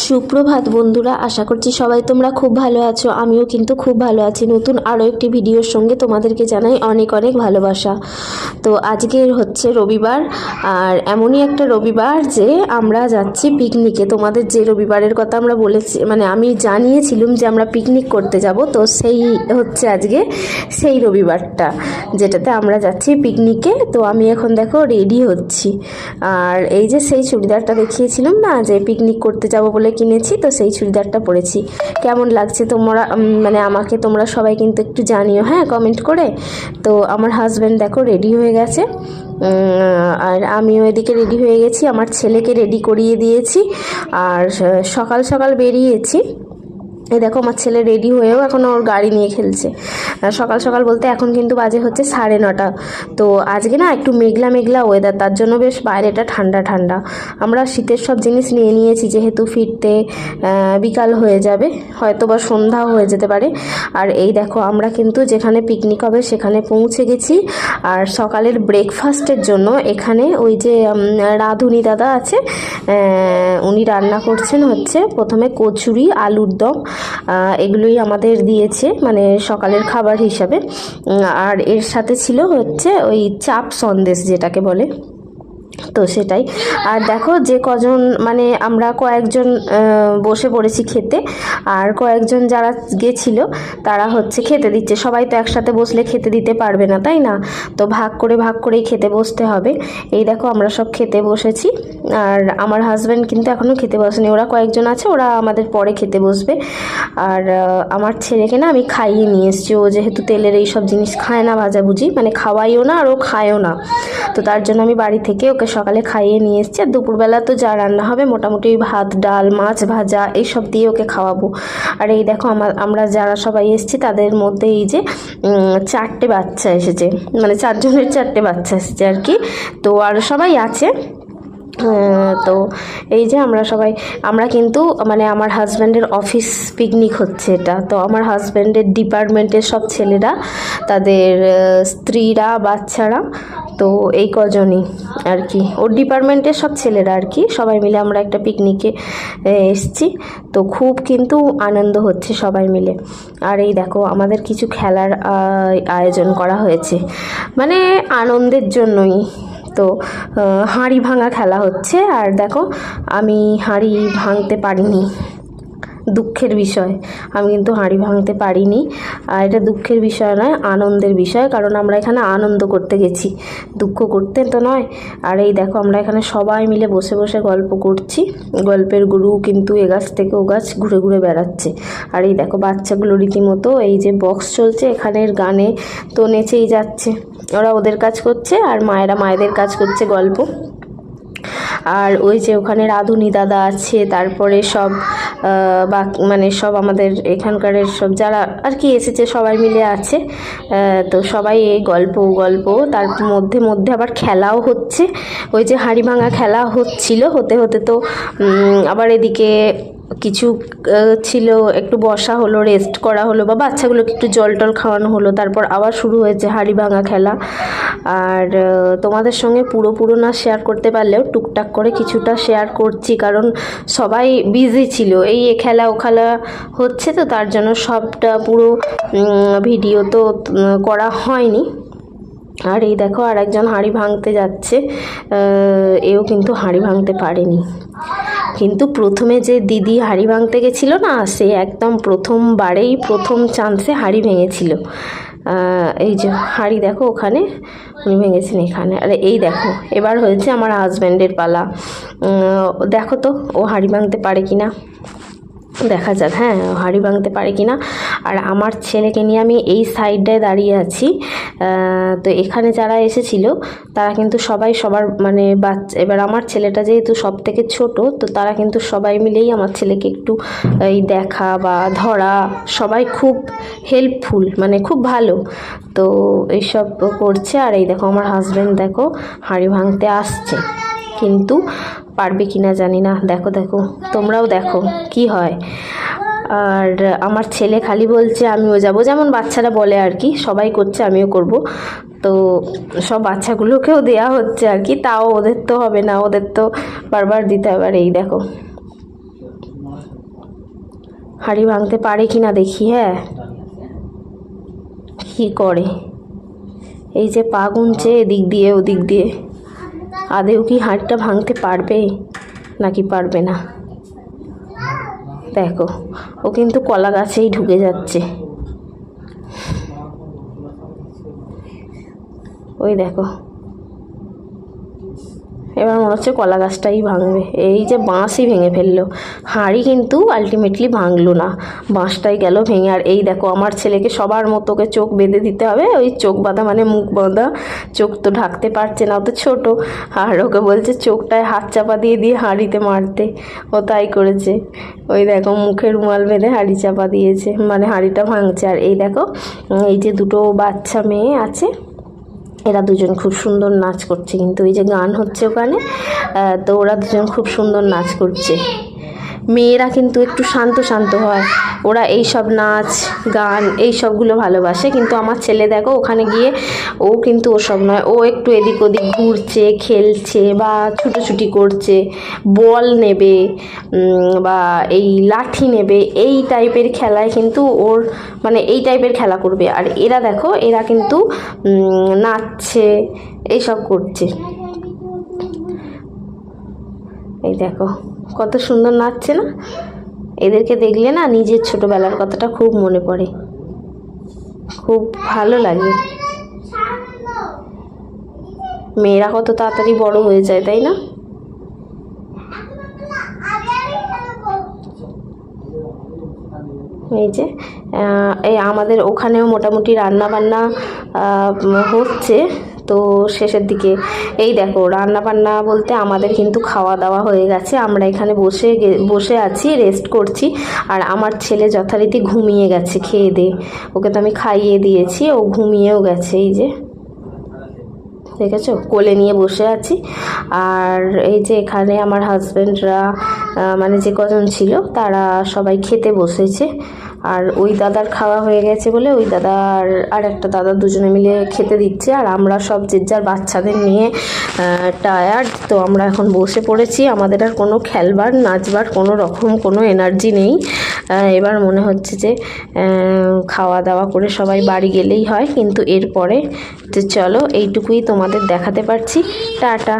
সুপ্রভাত বন্ধুরা, আশা করছি সবাই তোমরা খুব ভালো আছো। আমিও কিন্তু খুব ভালো আছি। নতুন আরও একটি ভিডিওর সঙ্গে তোমাদেরকে জানাই অনেক অনেক ভালোবাসা। তো আজকে হচ্ছে রবিবার, আর এমনই একটা রবিবার যে আমরা যাচ্ছি পিকনিকে। তোমাদের যে রবিবারের কথা আমরা বলেছি, মানে আমি জানিয়েছিলাম যে আমরা পিকনিক করতে যাব, তো সেই হচ্ছে আজকে সেই রবিবারটা যেটাতে আমরা যাচ্ছি পিকনিকে। তো আমি এখন দেখো রেডি হচ্ছি, আর এই যে সেই চুড়িদারটা দেখিয়েছিলাম না যে পিকনিক করতে যাব বলে কিনেছি, তো সেই চুড়িদারটা পরেছি। কেমন লাগছে তোমরা, মানে আমাকে তোমরা সবাই কিন্তু একটু জানিও হ্যাঁ, কমেন্ট করে। তো আমার হাজব্যান্ড দেখো রেডি হয়ে গেছে, আর আমিও এদিকে রেডি হয়ে গেছি। আমার ছেলেকে রেডি করিয়ে দিয়েছি, আর সকাল সকাল বেরিয়েছি। এই দেখো আমার ছেলে রেডি হয়েও এখন ওর গাড়ি নিয়ে খেলছে। সকাল সকাল বলতে এখন কিন্তু বাজে হচ্ছে 9:30। তো আজকে না একটু মেঘলা মেঘলা ওয়েদার, তার জন্য বেশ বাইরেটা ঠান্ডা ঠান্ডা। আমরা শীতের সব জিনিস নিয়ে নিয়েছি, যেহেতু ফিরতে বিকাল হয়ে যাবে, হয়তো বা সন্ধ্যাও হয়ে যেতে পারে। আর এই দেখো আমরা কিন্তু যেখানে পিকনিক হবে সেখানে পৌঁছে গেছি। আর সকালের ব্রেকফাস্টের জন্য এখানে ওই যে রাঁধুনি দাদা আছে, উনি রান্না করছেন হচ্ছে প্রথমে কচুরি, আলুর দম, এগুলোই আমাদের দিয়েছে মানে সকালের খাবার হিসাবে। আর এর সাথে ছিল হচ্ছে ওই চাপ সন্দেশ যেটাকে বলে, তো সেটাই। আর দেখো যে কজন মানে আমরা কয়েকজন বসে পড়েছি খেতে, আর কয়েকজন যারা গেছিল তারা হচ্ছে খেতে দিচ্ছে। সবাই তো একসাথে বসলে খেতে দিতে পারবে না, তাই না? তো ভাগ করেই খেতে বসতে হবে। এই দেখো আমরা সব খেতে বসেছি, আর আমার হাজব্যান্ড কিন্তু এখনও খেতে বসেনি। ওরা কয়েকজন আছে, ওরা আমাদের পরে খেতে বসবে। আর আমার ছেলেকে না আমি খাইয়ে নিয়ে এসেছি, ও যেহেতু তেলের এই সব জিনিস খায় না, ভাজাভুজি মানে খাওয়াইও না আর ও খায়ও না, তো তার জন্য আমি বাড়ি থেকে ওকে সকালে খাইয়ে নিয়ে এসেছি। আর দুপুরবেলা তো যা রান্না হবে মোটামুটি ভাত, ডাল, মাছ ভাজা এইসব দিয়ে ওকে খাওয়াবো। আর এই দেখো আমরা যারা সবাই এসেছি তাদের মধ্যে এই যে 4টে বাচ্চা এসেছে, মানে 4 জনের 4টে বাচ্চা এসেছে আর কি। তো আর সবাই আছে। তো এই যে আমরা কিন্তু মানে আমার হাজব্যান্ডের অফিস পিকনিক হচ্ছে এটা। তো আমার হাজব্যান্ডের ডিপার্টমেন্টের সব ছেলেরা, তাদের স্ত্রীরা, বাচ্চারা, তো এই কজনই আর কি, ওর ডিপার্টমেন্টের সব ছেলেরা আর কি, সবাই মিলে আমরা একটা পিকনিকে এসেছি। তো খুব কিন্তু আনন্দ হচ্ছে সবাই মিলে। আর এই দেখো আমাদের কিছু খেলার আয়োজন করা হয়েছে, মানে আনন্দের জন্যই। তো হাঁড়ি ভাঙা খেলা হচ্ছে। আর দেখো আমি হাঁড়ি ভাঙতে পারিনি, দুঃখের বিষয়, আমি কিন্তু হাঁড়ি ভাঙতে পারিনি। আর এটা দুঃখের বিষয় নয়, আনন্দের বিষয়, কারণ আমরা এখানে আনন্দ করতে গেছি, দুঃখ করতে তো নয়। আর এই দেখো আমরা এখানে সবাই মিলে বসে বসে গল্প করছি। গল্পের গুরু কিন্তু এ গাছ থেকে ও গাছ ঘুরে ঘুরে বেড়াচ্ছে। আর এই দেখো বাচ্চাগুলো রীতিমতো এই যে বক্স চলছে এখানের গানে তো নেচেই যাচ্ছে। ওরা ওদের কাজ করছে আর মায়েরা মায়েদের কাজ করছে, গল্প। আর ওই যে ওখানে রাঁধুনি দাদা আছে, তারপরে সব মানে সব আমাদের এখানকার সব যারা আর কি এসেছে সবাই মিলে আছে। তো সবাই এই গল্প তার মধ্যে মধ্যে আবার খেলাও হচ্ছে। ওই যে হাঁড়ি ভাঙা খেলা হতে হতে তো আবার এদিকে কিছু ছিল, একটু বসা হলো, রেস্ট করা হলো, বা বাচ্চাগুলোকে একটু জল টল খাওয়ানো হলো, তারপর আবার শুরু হয়েছে হাঁড়ি ভাঙা খেলা। আর তোমাদের সঙ্গে পুরো না শেয়ার করতে পারলেও টুকটাক করে কিছুটা শেয়ার করছি, কারণ সবাই বিজি ছিল, এই এ খেলা ও খেলা হচ্ছে, তো তার জন্য সবটা পুরো ভিডিও তো করা হয়নি। আর এই দেখো আর একজন হাঁড়ি ভাঙতে যাচ্ছে, এও কিন্তু হাঁড়ি ভাঙতে পারেনি। কিন্তু প্রথমে যে দিদি হাঁড়ি ভাঙতে গেছিলো না, সে একদম প্রথমবারেই প্রথম চান্সে হাঁড়ি ভেঙেছিল। এই যে হাঁড়ি দেখো ওখানে উনি ভেঙেছেন এখানে। আর এই দেখো এবার হয়েছে আমার হাজব্যান্ডের পালা। দেখো তো ও হাঁড়ি ভাঙতে পারে কিনা, দেখা যাক হ্যাঁ হাঁড়ি ভাঙতে পারে কিনা। আর আমার ছেলেকে নিয়ে আমি এই সাইডটায় দাঁড়িয়ে আছি। তো এখানে যারা এসেছিল তারা কিন্তু সবাই সবার মানে বাচ্চা, এবার আমার ছেলেটা যেহেতু সব থেকে ছোট, তো তারা কিন্তু সবাই মিলেই আমার ছেলেকে একটু এই দেখা বা ধরা, সবাই খুব হেল্পফুল, মানে খুব ভালো, তো এইসব করছে। আর এই দেখো আমার হাজব্যান্ড দেখো হাঁড়ি ভাঙতে আসছে, কিন্তু পারবে কিনা জানি না। দেখো তোমরাও দেখো কি হয়। আর আমার ছেলে খালি বলছে আমিও যাব, যেমন বাচ্চারা বলে আর কি, সবাই করছে আমিও করব। তো সব বাচ্চাগুলোকেও দেয়া হচ্ছে আর কি, তাও ওদের তো হবে না, ওদের তো বারবার দিতে হবে। আর এই দেখো হাঁড়ি ভাঙতে পারে কি না দেখি। হ্যাঁ, কি করে, এই যে পা গুনছে এদিক দিয়ে ওদিক দিয়ে, আদেও কি হাঁড়িটা ভাঙতে পারবে নাকি পারবে না। দেখো, ও কিন্তু কলা গাছেই ঢুকে যাচ্ছে। ওই দেখো, এবার মনে হচ্ছে কলা গাছটাই ভাঙবে। এই যে বাঁশই ভেঙে ফেললো, হাঁড়ি কিন্তু আলটিমেটলি ভাঙলো না, বাঁশটাই গেল ভেঙে। আর এই দেখো, আমার ছেলেকে সবার মতো ওকে চোখ বেঁধে দিতে হবে। ওই চোখ বাঁধা মানে মুখ বাঁধা, চোখ তো ঢাকতে পারছে না, ও তো ছোটো। আর ওকে বলছে চোখটায় হাত চাপা দিয়ে দিয়ে হাঁড়িতে মারতে, ও তাই করেছে। ওই দেখো, মুখে রুমাল বেঁধে হাঁড়ি চাপা দিয়েছে, মানে হাঁড়িটা ভাঙছে। আর এই দেখো, এই যে দুটো বাচ্চা মেয়ে আছে, এরা দুজন খুব সুন্দর নাচ করছে, কিন্তু ওই যে গান হচ্ছে ওখানে, তো ওরা দুজন খুব সুন্দর নাচ করছে। মেয়েরা কিন্তু একটু শান্ত শান্ত হয়, ওরা এই সব নাচ গান এই সবগুলো ভালোবাসে। কিন্তু আমার ছেলে দেখো, ওখানে গিয়ে ও কিন্তু ওসব নয়, ও একটু এদিক ওদিক ঘুরছে, খেলছে বা ছুটোছুটি করছে, বল নেবে বা এই লাঠি নেবে, এই টাইপের খেলায় কিন্তু ওর মানে এই টাইপের খেলা করবে। আর এরা দেখো, এরা কিন্তু নাচছে, এইসব করছে। এই দেখো কত সুন্দর নাচছে না, এদেরকে দেখলে না নিজের ছোটোবেলার কথাটা খুব মনে পড়ে, খুব ভালো লাগে। মেয়েরা কত তাড়াতাড়ি বড় হয়ে যায়, তাই না? এই যে এই আমাদের ওখানেও মোটামুটি রান্না বান্না হচ্ছে, তো শেষের দিকে। এই দেখো, রান্না বান্না বলতে আমাদের কিন্তু খাওয়া দাওয়া হয়ে গেছে, আমরা এখানে বসে আছি, রেস্ট করছি। আর আমার ছেলে যথারীতি ঘুমিয়ে গেছে খেয়ে দিয়ে, ওকে তো আমি খাইয়ে দিয়েছি, ও ঘুমিয়েও গেছে। এই যে দেখেছো, কোলে নিয়ে বসে আছি। আর এই যে এখানে আমার হাজব্যান্ডরা মানে যে কজন ছিল তারা সবাই খেতে বসেছে। আর ওই দাদার খাওয়া হয়ে গেছে বলে ওই দাদা আর একটা দাদা দুজনে মিলে খেতে দিচ্ছে। আর আমরা সব যে যার বাচ্চাদের নিয়ে টায়ার্ড, তো আমরা এখন বসে পড়েছি। আমাদের আর কোনো খেলবার নাচবার কোনো রকম কোনো এনার্জি নেই। এবার মনে হচ্ছে যে খাওয়া দাওয়া করে সবাই বাড়ি গেলেই হয়, কিন্তু এরপরে যে চলো এইটুকুই তোমাদের দেখাতে পারছি। টাটা।